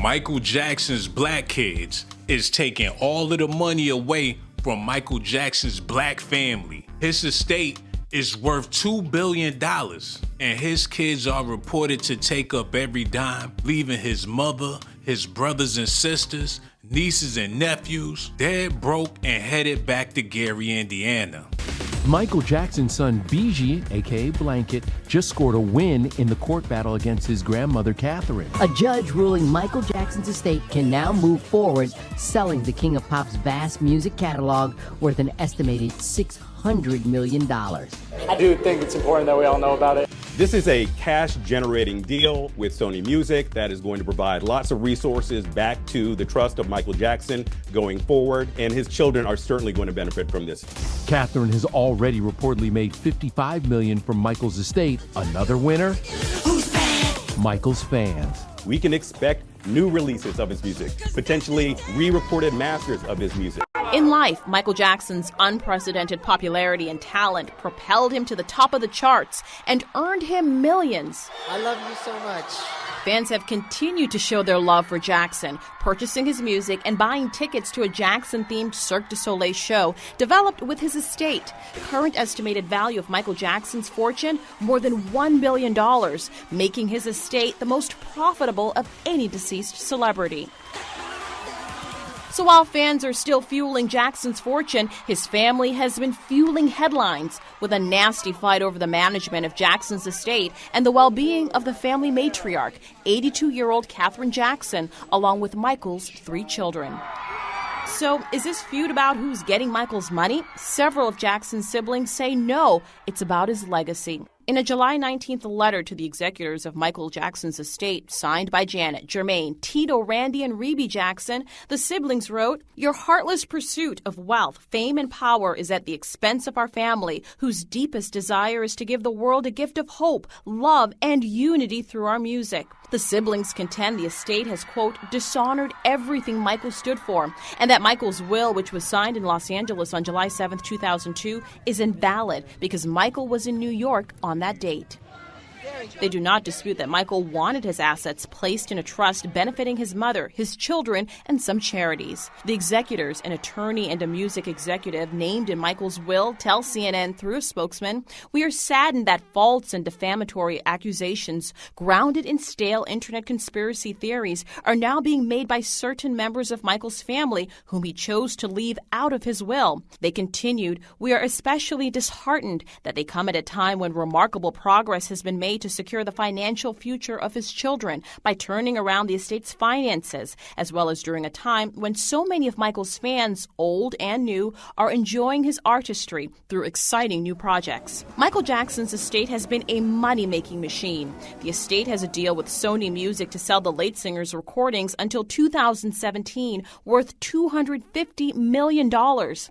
Michael Jackson's black kids is taking all of the money away from Michael Jackson's black family. His estate is worth $2 billion, and his kids are reported to take up every dime, leaving his mother, his brothers and sisters, nieces and nephews dead broke and headed back to Gary, Indiana. Michael Jackson's son, Bijie, aka Blanket, just scored a win in the court battle against his grandmother, Katherine. A judge ruling Michael Jackson's estate can now move forward, selling the King of Pop's vast music catalog worth an estimated $600 million. I do think it's important that we all know about it. This is a cash-generating deal with Sony Music that is going to provide lots of resources back to the trust of Michael Jackson going forward, and his children are certainly going to benefit from this. Katherine has already reportedly made $55 million from Michael's estate. Another winner? Who's back? Michael's fans. We can expect new releases of his music, potentially re-recorded masters of his music. In life, Michael Jackson's unprecedented popularity and talent propelled him to the top of the charts and earned him millions. I love you so much. Fans have continued to show their love for Jackson, purchasing his music and buying tickets to a Jackson-themed Cirque du Soleil show developed with his estate. The current estimated value of Michael Jackson's fortune, more than $1 billion, making his estate the most profitable of any deceased celebrity. So while fans are still fueling Jackson's fortune, his family has been fueling headlines with a nasty fight over the management of Jackson's estate and the well-being of the family matriarch, 82-year-old Katherine Jackson, along with Michael's 3 children. So is this feud about who's getting Michael's money? Several of Jackson's siblings say no, it's about his legacy. In a July 19th letter to the executors of Michael Jackson's estate, signed by Janet, Jermaine, Tito, Randy, and Rebe Jackson, the siblings wrote, "Your heartless pursuit of wealth, fame, and power is at the expense of our family, whose deepest desire is to give the world a gift of hope, love, and unity through our music." The siblings contend the estate has, quote, dishonored everything Michael stood for, and that Michael's will, which was signed in Los Angeles on July 7, 2002, is invalid because Michael was in New York on that date. They do not dispute that Michael wanted his assets placed in a trust benefiting his mother, his children, and some charities. The executors, an attorney and a music executive named in Michael's will, tell CNN through a spokesman, "We are saddened that false and defamatory accusations grounded in stale internet conspiracy theories are now being made by certain members of Michael's family whom he chose to leave out of his will." They continued, "We are especially disheartened that they come at a time when remarkable progress has been made to secure the financial future of his children by turning around the estate's finances, as well as during a time when so many of Michael's fans, old and new, are enjoying his artistry through exciting new projects." Michael Jackson's estate has been a money-making machine. The estate has a deal with Sony Music to sell the late singer's recordings until 2017, worth $250 million.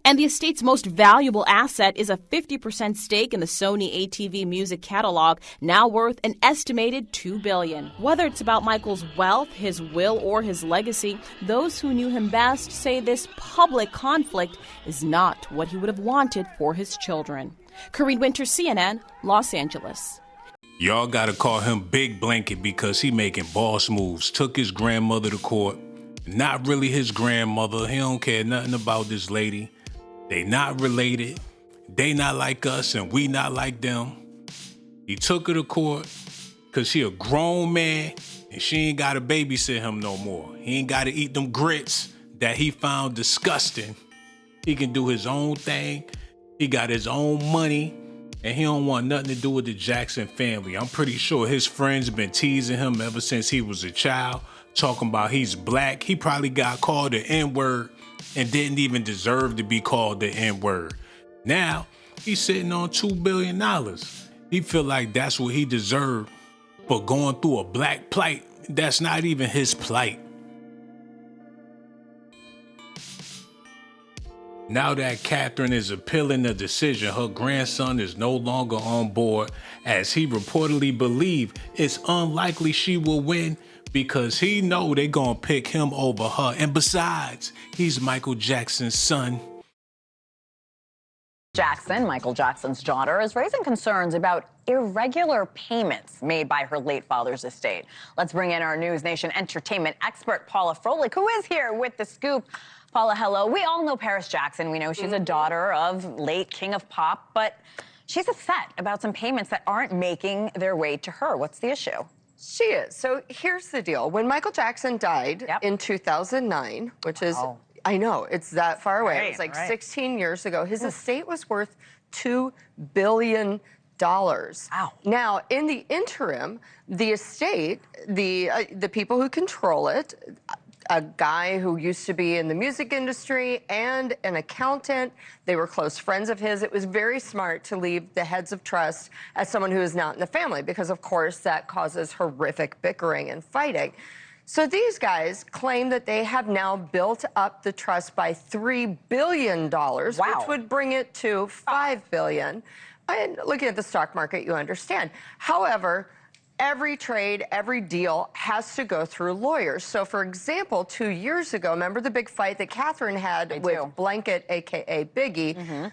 And the estate's most valuable asset is a 50% stake in the Sony ATV music catalog, now worth an estimated $2 billion. Whether it's about Michael's wealth, his will, or his legacy, those who knew him best say this public conflict is not what he would have wanted for his children. Corinne Winter, CNN, Los Angeles. Y'all gotta call him Big Blanket because he making boss moves. Took his grandmother to court. Not really his grandmother. He don't care nothing about this lady. They not related. They not like us and we not like them. He took her to court because she a grown man and she ain't got to babysit him no more. He ain't got to eat them grits that he found disgusting. He can do his own thing. He got his own money and he don't want nothing to do with the Jackson family. I'm pretty sure his friends been teasing him ever since he was a child, talking about he's black. He probably got called the N-word and didn't even deserve to be called the N-word. Now he's sitting on $2 billion. He feel like that's what he deserved for going through a black plight. That's not even his plight. Now that Katherine is appealing the decision, her grandson is no longer on board, as he reportedly believed it's unlikely she will win because he know they gonna pick him over her. And besides, he's Michael Jackson's son. Jackson, Michael Jackson's daughter, is raising concerns about irregular payments made by her late father's estate. Let's bring in our News Nation entertainment expert, Paula Froelich, who is here with the scoop. Paula, hello. We all know Paris Jackson. We know she's a daughter of late King of Pop, but she's upset about some payments that aren't making their way to her. What's the issue? She is. So here's the deal. When Michael Jackson died in 2009, which is... I know, it's that far away. It was like 16 years ago. His estate was worth $2 billion. Wow. Now, in the interim, the estate, the people who control it, a guy who used to be in the music industry and an accountant, they were close friends of his. It was very smart to leave the heads of trust as someone who is not in the family because, of course, that causes horrific bickering and fighting. So these guys claim that they have now built up the trust by $3 billion, which would bring it to $5 billion. And looking at the stock market, you understand. However, every trade, every deal has to go through lawyers. So, for example, 2 years ago, remember the big fight that Katherine had with Blanket, a.k.a. Biggie?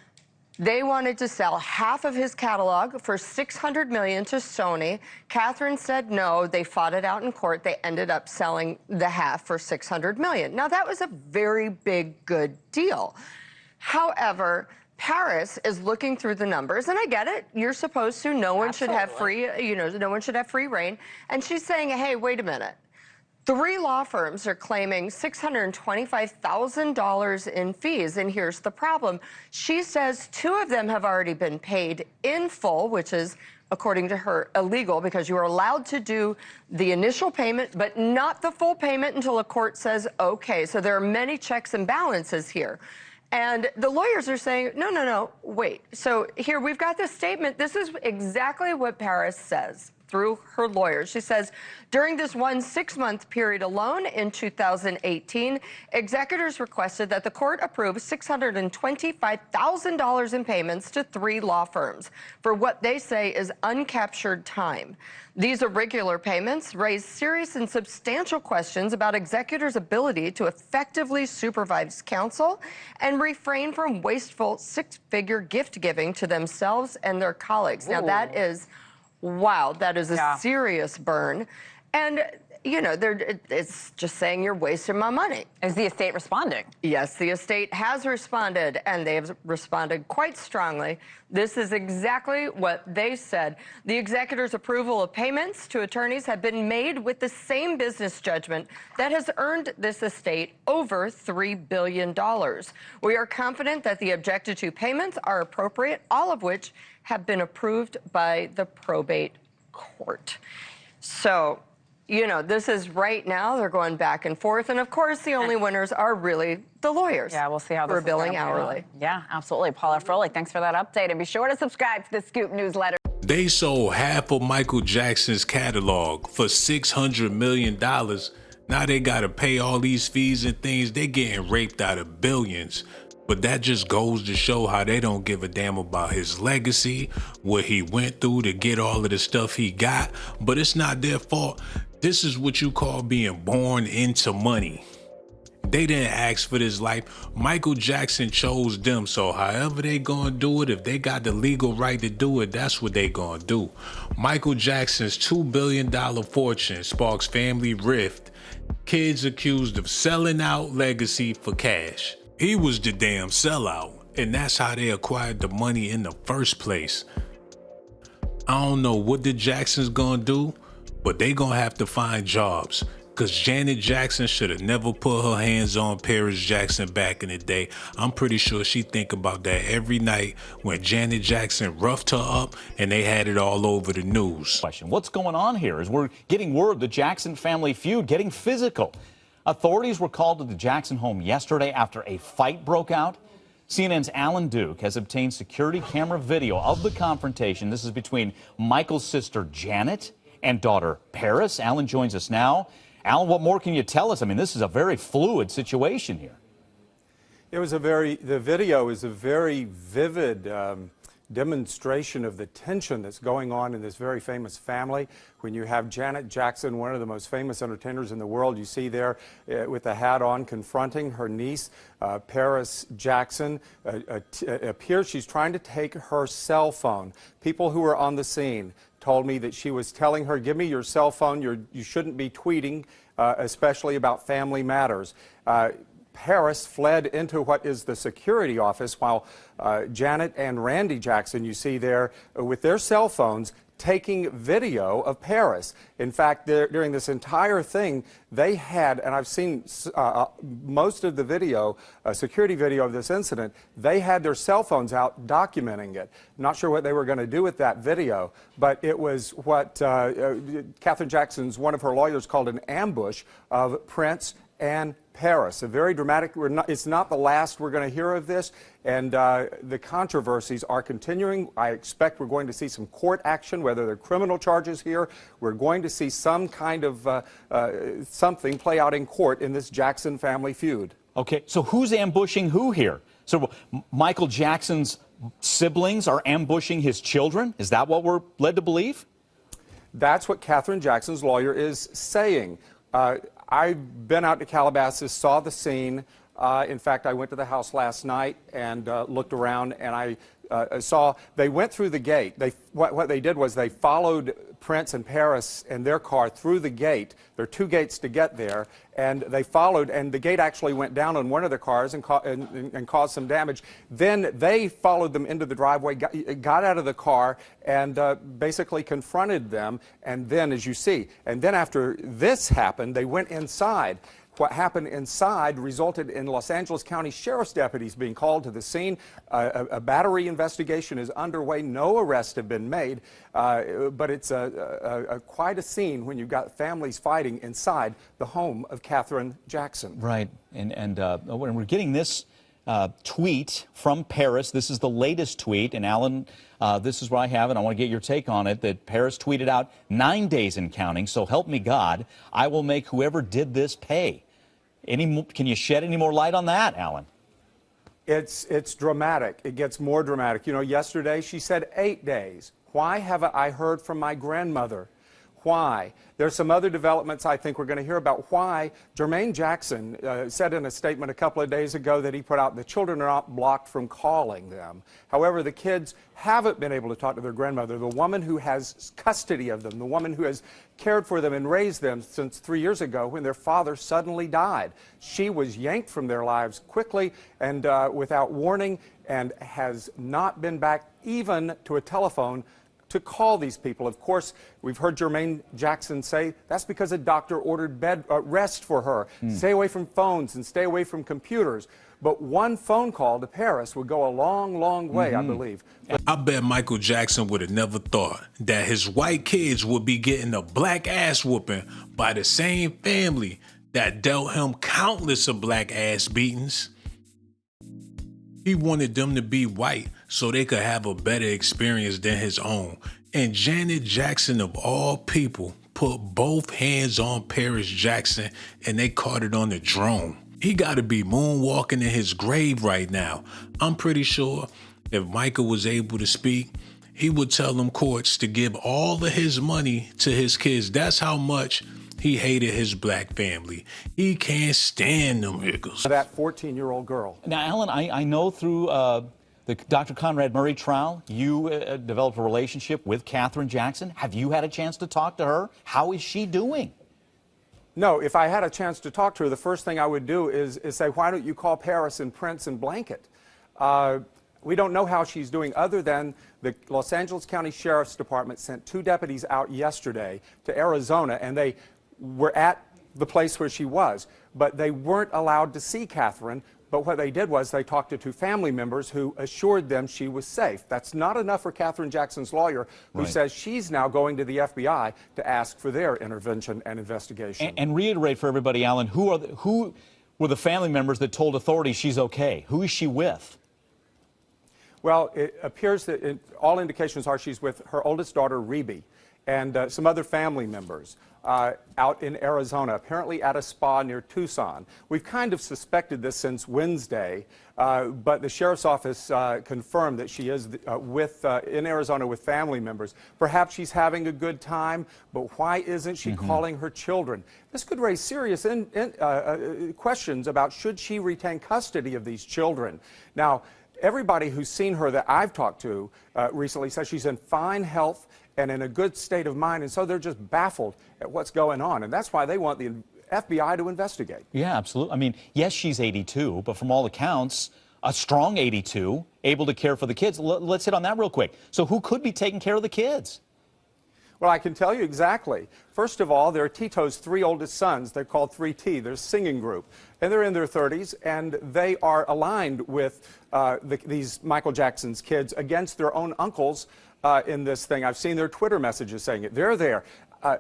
They wanted to sell half of his catalog for $600 million to Sony. Katherine said no. They fought it out in court. They ended up selling the half for $600 million. Now, that was a very big, good deal. However, Paris is looking through the numbers, and I get it. You're supposed to. No one should have free, no one should have free reign. And she's saying, hey, wait a minute. 3 law firms are claiming $625,000 in fees, and here's the problem. She says 2 of them have already been paid in full, which is, according to her, illegal because you are allowed to do the initial payment, but not the full payment until a court says okay. So there are many checks and balances here. And the lawyers are saying, no, wait. So here we've got this statement. This is exactly what Paris says through her lawyers. She says, during this 1 6-month period alone in 2018, executors requested that the court approve $625,000 in payments to 3 law firms for what they say is uncaptured time. These irregular payments raise serious and substantial questions about executors' ability to effectively supervise counsel and refrain from wasteful 6-figure gift giving to themselves and their colleagues. Now, that is... wow, that is a serious burn. And, it's just saying you're wasting my money. Is the estate responding? Yes, the estate has responded, and they have responded quite strongly. This is exactly what they said. The executor's approval of payments to attorneys have been made with the same business judgment that has earned this estate over $3 billion. We are confident that the objected to payments are appropriate, all of which have been approved by the probate court. So, this is right now, they're going back and forth. And of course, the only winners are really the lawyers. Yeah, we'll see how this is billing hourly. Yeah, absolutely. Paula Froelich, thanks for that update. And be sure to subscribe to the Scoop newsletter. They sold half of Michael Jackson's catalog for $600 million. Now they got to pay all these fees and things. They getting raped out of billions. But that just goes to show how they don't give a damn about his legacy, what he went through to get all of the stuff he got. But it's not their fault. This is what you call being born into money. They didn't ask for this life. Michael Jackson chose them. So however they gonna do it, if they got the legal right to do it, that's what they gonna do. Michael Jackson's $2 billion fortune sparks family rift. Kids accused of selling out legacy for cash. He was the damn sellout, and that's how they acquired the money in the first place. I don't know what the Jacksons gonna do, but they gonna have to find jobs. Cause Janet Jackson should have never put her hands on Paris Jackson back in the day. I'm pretty sure she think about that every night when Janet Jackson roughed her up and they had it all over the news. What's going on here is we're getting word the Jackson family feud getting physical. Authorities were called to the Jackson home yesterday after a fight broke out. CNN's Alan Duke has obtained security camera video of the confrontation. This is between Michael's sister Janet and daughter Paris. Alan joins us now. Alan, what more can you tell us? I mean, this is a very fluid situation here. The video is a very vivid demonstration of the tension that's going on in this very famous family. When you have Janet Jackson, one of the most famous entertainers in the world, you see there with the hat on confronting her niece, Paris Jackson. Appears she's trying to take her cell phone. People who were on the scene told me that she was telling her, give me your cell phone, you shouldn't be tweeting, especially about family matters. Paris fled into what is the security office while Janet and Randy Jackson, you see there, with their cell phones, taking video of Paris. In fact, during this entire thing, they had, and I've seen most of the video, security video of this incident, they had their cell phones out documenting it. Not sure what they were going to do with that video, but it was what Katherine Jackson's, one of her lawyers, called an ambush of Prince and Paris. A very dramatic, it's not the last we're going to hear of this, and the controversies are continuing. I expect we're going to see some court action, whether they're criminal charges here. We're going to see some kind of something play out in court in this Jackson family feud. Okay, so who's ambushing who here? So Michael Jackson's siblings are ambushing his children? Is that what we're led to believe? That's what Katherine Jackson's lawyer is saying. I've been out to Calabasas, saw the scene. In fact, I went to the house last night and looked around, and I saw they went through the gate. What they did was they followed Prince and Paris and their car through the gate. There are two gates to get there, and they followed, and the gate actually went down on one of the cars and caused some damage. Then they followed them into the driveway, got out of the car, and basically confronted them. And then, as you see, and then after this happened, they went inside. What happened inside resulted in Los Angeles County Sheriff's deputies being called to the scene. A battery investigation is underway. No arrests have been made, but it's quite a scene when you've got families fighting inside the home of Katherine Jackson. Right, and when we're getting this tweet from Paris, this is the latest tweet, and Alan, this is what I have, and I want to get your take on it, that Paris tweeted out, 9 days and counting, so help me God, I will make whoever did this pay. Can you shed any more light on that, Alan? It's dramatic. It gets more dramatic. You know, yesterday she said 8 days. Why haven't I heard from my grandmother? Why? There's some other developments I think we're going to hear about why. Jermaine Jackson said in a statement a couple of days ago that he put out, the children are not blocked from calling them. However, the kids haven't been able to talk to their grandmother, the woman who has custody of them, the woman who has cared for them and raised them since 3 years ago when their father suddenly died. She was yanked from their lives quickly and without warning, and has not been back even to a telephone to call these people. Of course, we've heard Jermaine Jackson say that's because a doctor ordered bed rest for her. Stay away from phones and stay away from computers. But one phone call to Paris would go a long, long way, I believe. I bet Michael Jackson would have never thought that his white kids would be getting a black ass whooping by the same family that dealt him countless of black ass beatings. He wanted them to be white so they could have a better experience than his own. And Janet Jackson, of all people, put both hands on Paris Jackson and they caught it on the drone. He got to be moonwalking in his grave right now. I'm pretty sure if Michael was able to speak, he would tell them courts to give all of his money to his kids. That's how much he hated his black family. He can't stand them niggas. That 14-year-old girl. Now, Alan, I know through the Dr. Conrad Murray trial, you developed a relationship with Katherine Jackson. Have you had a chance to talk to her? How is she doing? No, if I had a chance to talk to her, the first thing I would do is say, why don't you call Paris and Prince and blanket? We don't know how she's doing other than the Los Angeles County Sheriff's Department sent 2 deputies out yesterday to Arizona, and they were at the place where she was, but they weren't allowed to see Katherine. But what they did was they talked to 2 family members who assured them she was safe. That's not enough for Katherine Jackson's lawyer, who says she's now going to the FBI to ask for their intervention and investigation. And reiterate for everybody, Alan, who were the family members that told authorities she's okay? Who is she with? Well, it appears that all indications are she's with her oldest daughter, Rebe, and some other family members. out in Arizona, apparently at a spa near Tucson. We've kind of suspected this since Wednesday, but the sheriff's office confirmed that she is in Arizona with family members. Perhaps she's having a good time, but why isn't she calling her children? This could raise serious questions about should she retain custody of these children. Now, everybody who's seen her that I've talked to recently says she's in fine health and in a good state of mind, and so they're just baffled at what's going on, and that's why they want the FBI to investigate. Yeah, absolutely. I mean, yes, she's 82, but from all accounts, a strong 82, able to care for the kids. Let's hit on that real quick. So who could be taking care of the kids? Well, I can tell you exactly. First of all, there are Tito's 3 oldest sons. They're called 3T. They're a singing group. And they're in their 30s, and they are aligned with these Michael Jackson's kids against their own uncles in this thing. I've seen their Twitter messages saying it. They're there.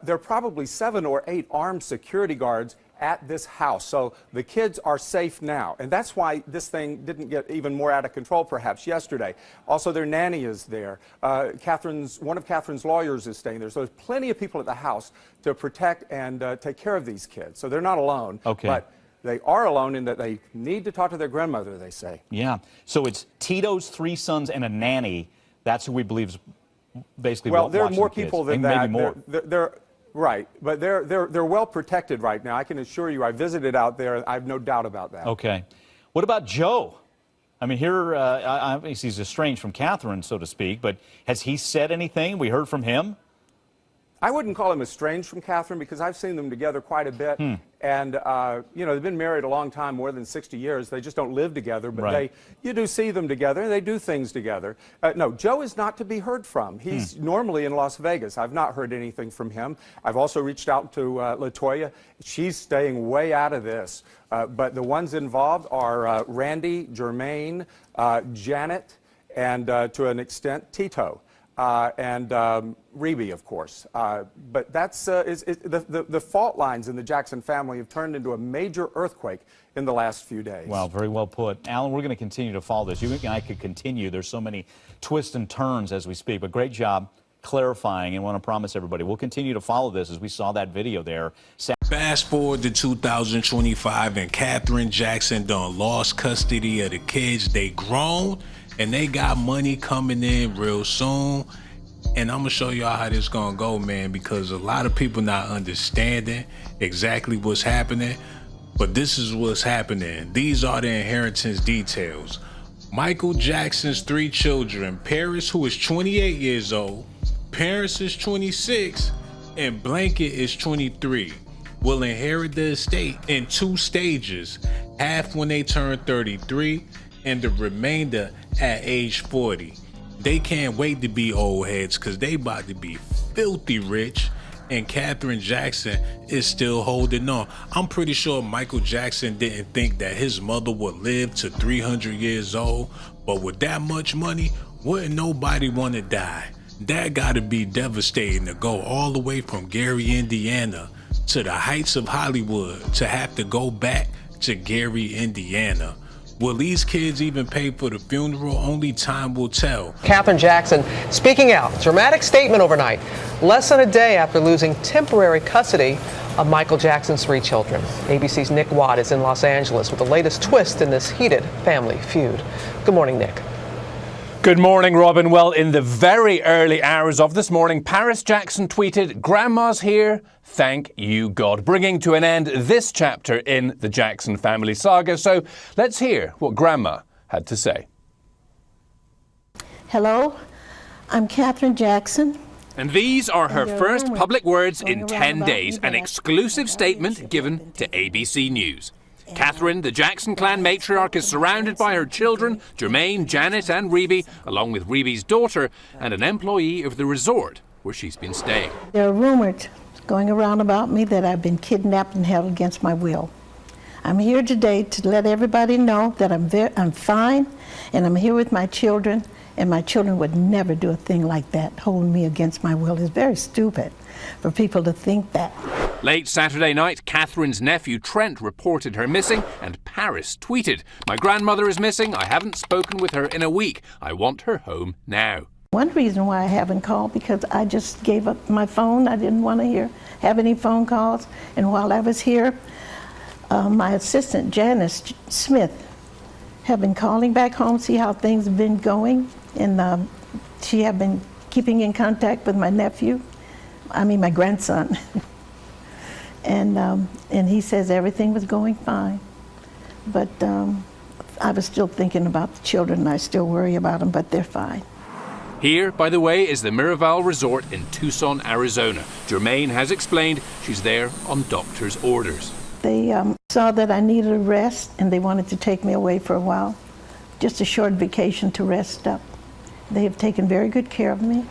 There are probably 7 or 8 armed security guards at this house. So the kids are safe now. And that's why this thing didn't get even more out of control perhaps yesterday. Also, their nanny is there. One of Katherine's lawyers is staying there. So there's plenty of people at the house to protect and take care of these kids. So they're not alone. Okay. But they are alone in that they need to talk to their grandmother, they say. Yeah. So it's Tito's 3 sons and a nanny. That's who we believe is basically well, there are more the kids. people than and that. Maybe more. They're right, but they're well protected right now. I can assure you, I visited out there. I have no doubt about that. Okay. What about Joe? I mean, here, obviously he's estranged from Katherine, so to speak, but has he said anything? We heard from him? I wouldn't call him estranged from Katherine because I've seen them together quite a bit. And, you know, they've been married a long time, more than 60 years. They just don't live together, but you do see them together, and they do things together. No, Joe is not to be heard from. He's normally in Las Vegas. I've not heard anything from him. I've also reached out to LaToya. She's staying way out of this. But the ones involved are Randy, Jermaine, Janet, and to an extent, Tito. And Reby, of course. But that's the fault lines in the Jackson family have turned into a major earthquake in the last few days. Wow, very well put. Alan, we're going to continue to follow this. You and I could continue. There's so many twists and turns as we speak, but great job clarifying, and want to promise everybody we'll continue to follow this as we saw that video there. Fast forward to 2025, and Katherine Jackson done lost custody of the kids. They grown, and they got money coming in real soon. And I'm gonna show y'all how this gonna go, man, because a lot of people not understanding exactly what's happening. But this is what's happening. These are the inheritance details. Michael Jackson's 3 children, Paris, who is 28 years old, Paris is 26, and Blanket is 23, will inherit the estate in 2 stages, half when they turn 33 and the remainder at age 40. They can't wait to be old heads because they about to be filthy rich, and Katherine Jackson is still holding on. I'm pretty sure Michael Jackson didn't think that his mother would live to 300 years old, but with that much money, wouldn't nobody want to die. That gotta be devastating to go all the way from Gary, Indiana to the heights of Hollywood to have to go back to Gary, Indiana. Will these kids even pay for the funeral? Only time will tell. Katherine Jackson speaking out. Dramatic statement overnight, less than a day after losing temporary custody of Michael Jackson's 3 children. ABC's Nick Watt is in Los Angeles with the latest twist in this heated family feud. Good morning, Nick. Good morning, Robin. Well, in the very early hours of this morning, Paris Jackson tweeted, "Grandma's here, thank you God," bringing to an end this chapter in the Jackson family saga. So let's hear what Grandma had to say. Hello, I'm Katherine Jackson. And these are her first public words in 10 days, an exclusive statement given to ABC News. Katherine, the Jackson clan matriarch, is surrounded by her children, Jermaine, Janet and Reby, along with Reby's daughter and an employee of the resort where she's been staying. There are rumors going around about me that I've been kidnapped and held against my will. I'm here today to let everybody know that I'm fine, and I'm here with my children, and my children would never do a thing like that, holding me against my will. It's very stupid for people to think that. Late Saturday night, Katherine's nephew Trent reported her missing, and Paris tweeted, "My grandmother is missing. I haven't spoken with her in a week. I want her home now." One reason why I haven't called, because I just gave up my phone. I didn't want to have any phone calls. And while I was here, my assistant, Janice Smith, have been calling back home, see how things have been going. And she have been keeping in contact with my my grandson. And he says everything was going fine. But I was still thinking about the children, and I still worry about them, but they're fine. Here, by the way, is the Miraval Resort in Tucson, Arizona. Jermaine has explained she's there on doctor's orders. They saw that I needed a rest, and they wanted to take me away for a while. Just a short vacation to rest up. They have taken very good care of me,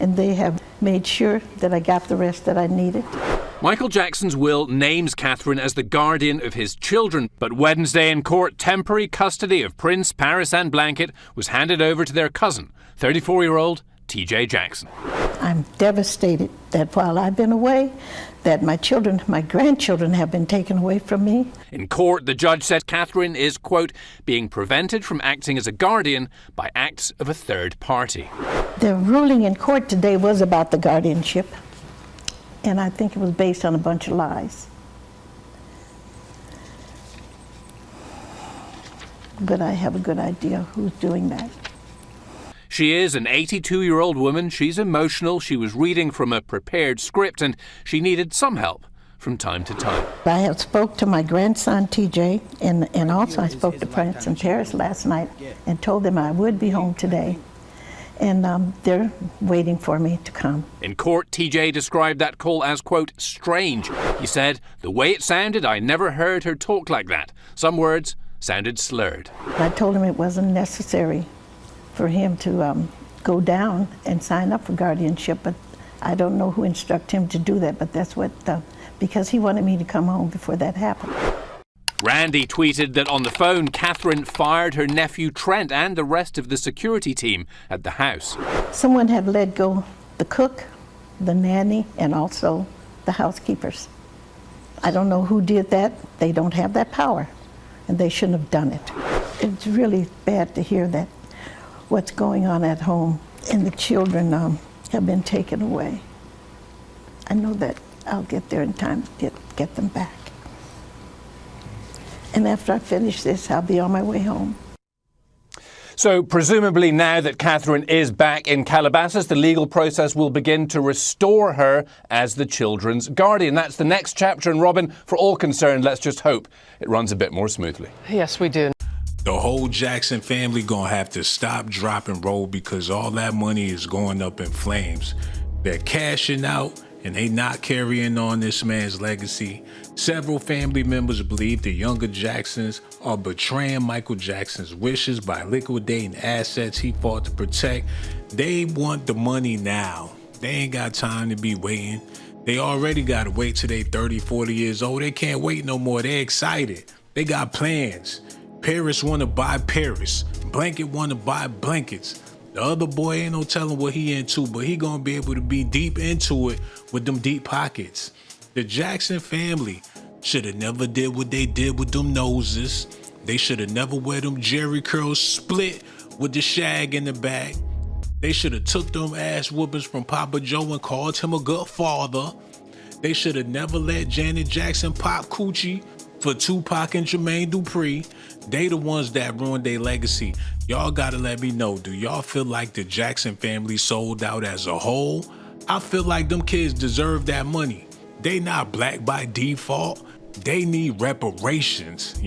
and they have made sure that I got the rest that I needed. Michael Jackson's will names Katherine as the guardian of his children, but Wednesday in court, temporary custody of Prince, Paris and Blanket was handed over to their cousin, 34-year-old TJ Jackson. I'm devastated that while I've been away, that my grandchildren have been taken away from me. In court, the judge said Katherine is, quote, being prevented from acting as a guardian by acts of a third party. The ruling in court today was about the guardianship, and I think it was based on a bunch of lies. But I have a good idea who's doing that. She is an 82-year-old woman. She's emotional. She was reading from a prepared script, and she needed some help from time to time. I have spoke to my grandson, TJ, and also I spoke to Prince and Paris last night and told them I would be home today. And they're waiting for me to come. In court, TJ described that call as, quote, strange. He said, the way it sounded, I never heard her talk like that. Some words sounded slurred. I told him it wasn't necessary for him to go down and sign up for guardianship, but I don't know who instructed him to do that, but that's what, because he wanted me to come home before that happened. Randy tweeted that on the phone, Katherine fired her nephew Trent and the rest of the security team at the house. Someone had let go the cook, the nanny, and also the housekeepers. I don't know who did that. They don't have that power, and they shouldn't have done it. It's really bad to hear that what's going on at home, and the children have been taken away. I know that I'll get there in time to get them back. And after I finish this, I'll be on my way home. So presumably now that Katherine is back in Calabasas, the legal process will begin to restore her as the children's guardian. That's the next chapter. And Robin, for all concerned, let's just hope it runs a bit more smoothly. Yes, we do. The whole Jackson family gonna have to stop, drop, and roll because all that money is going up in flames. They're cashing out and they not carrying on this man's legacy. Several family members believe the younger Jacksons are betraying Michael Jackson's wishes by liquidating assets he fought to protect. They want the money now. They ain't got time to be waiting. They already gotta wait till they 30, 40 years old. They can't wait no more. They're excited. They got plans. Paris want to buy Paris. Blanket want to buy blankets. The other boy ain't no telling what he into, but he gonna be able to be deep into it with them deep pockets. The Jackson family should have never did what they did with them noses. They should have never wear them Jerry curls split with the shag in the back. They should have took them ass whoopings from Papa Joe and called him a good father. They should have never let Janet Jackson pop coochie for Tupac and Jermaine Dupri. They the ones that ruined their legacy. Y'all gotta let me know, do y'all feel like the Jackson family sold out as a whole? I feel like them kids deserve that money. They not black by default. They need reparations.